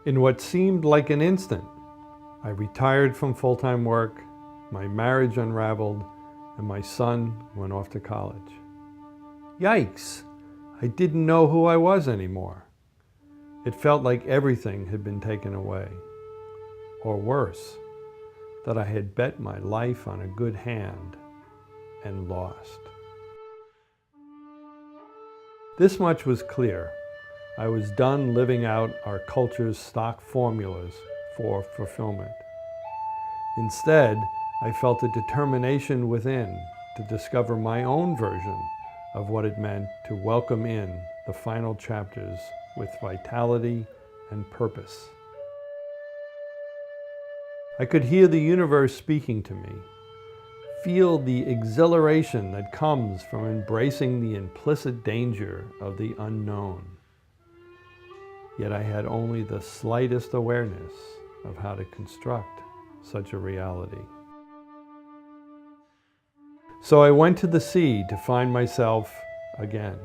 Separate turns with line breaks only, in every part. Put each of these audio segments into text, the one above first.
In what seemed like an instant, I retired from full-time work, my marriage unraveled, and my son went off to college. Yikes! I didn't know who I was anymore. It felt like everything had been taken away. Or worse, that I had bet my life on a good hand and lost. This much was clear. I was done living out our culture's stock formulas for fulfillment. Instead, I felt a determination within to discover my own version of what it meant to welcome in the final chapters with vitality and purpose. I could hear the universe speaking to me, feel the exhilaration that comes from embracing the implicit danger of the unknown. Yet I had only the slightest awareness of how to construct such a reality. So I went to the sea to find myself again.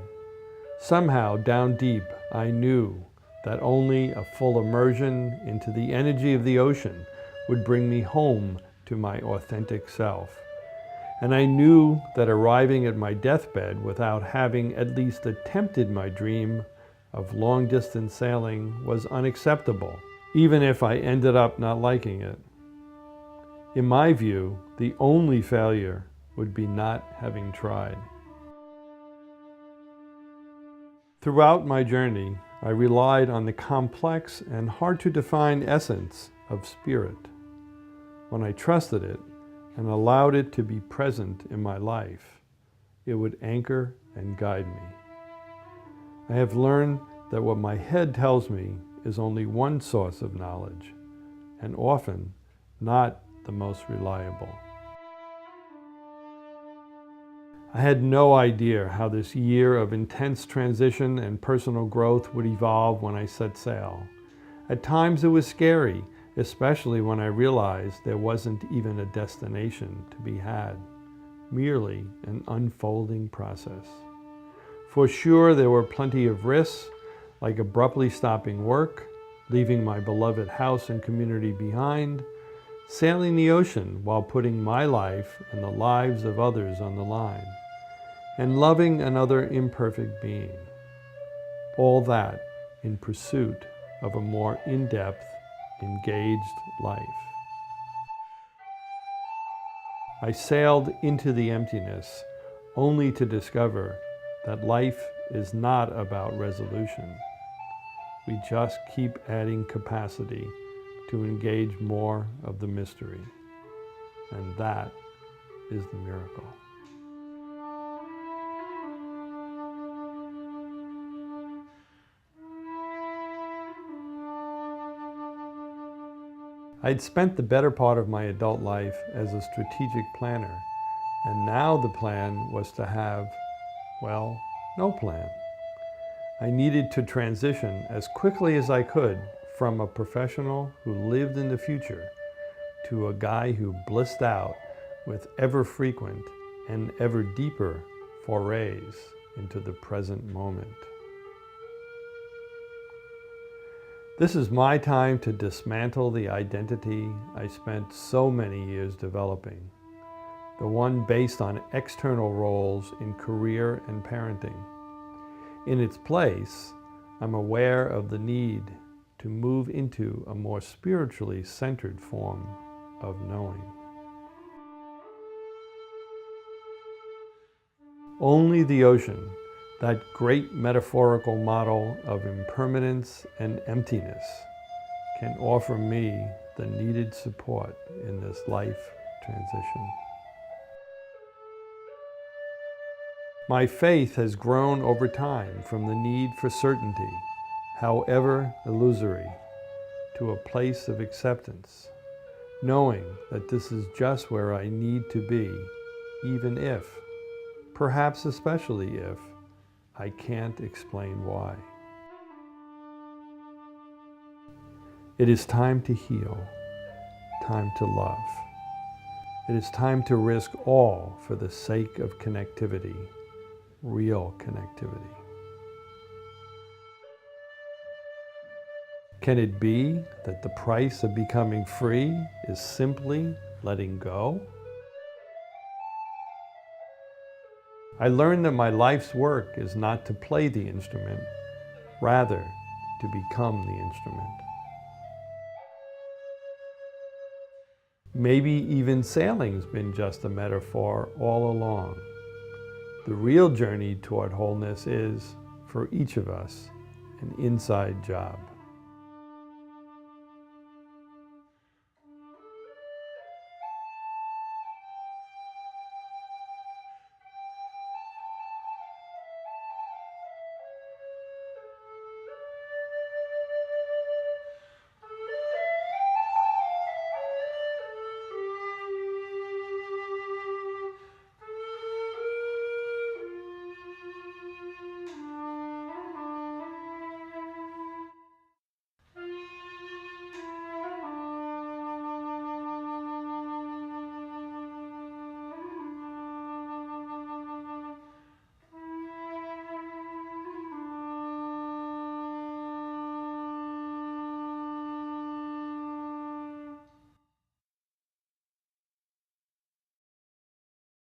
Somehow, down deep, I knew that only a full immersion into the energy of the ocean would bring me home to my authentic self. And I knew that arriving at my deathbed without having at least attempted my dream of long-distance sailing was unacceptable, even if I ended up not liking it. In my view, the only failure would be not having tried. Throughout my journey, I relied on the complex and hard-to-define essence of spirit. When I trusted it and allowed it to be present in my life, it would anchor and guide me. I have learned that what my head tells me is only one source of knowledge, and often not the most reliable. I had no idea how this year of intense transition and personal growth would evolve when I set sail. At times it was scary, especially when I realized there wasn't even a destination to be had, merely an unfolding process. For sure, there were plenty of risks, like abruptly stopping work, leaving my beloved house and community behind, sailing the ocean while putting my life and the lives of others on the line, and loving another imperfect being. All that in pursuit of a more in-depth, engaged life. I sailed into the emptiness only to discover that life is not about resolution. We just keep adding capacity to engage more of the mystery. And that is the miracle. I'd spent the better part of my adult life as a strategic planner, and now the plan was to have, well, no plan. I needed to transition as quickly as I could from a professional who lived in the future to a guy who blissed out with ever-frequent and ever-deeper forays into the present moment. This is my time to dismantle the identity I spent so many years developing, the one based on external roles in career and parenting. In its place, I'm aware of the need to move into a more spiritually centered form of knowing. Only the ocean, that great metaphorical model of impermanence and emptiness, can offer me the needed support in this life transition. My faith has grown over time from the need for certainty, however illusory, to a place of acceptance, knowing that this is just where I need to be, even if, perhaps especially if, I can't explain why. It is time to heal, time to love. It is time to risk all for the sake of connectivity, real connectivity. Can it be that the price of becoming free is simply letting go? I learned that my life's work is not to play the instrument, rather to become the instrument. Maybe even sailing's been just a metaphor all along. The real journey toward wholeness is, for each of us, an inside job.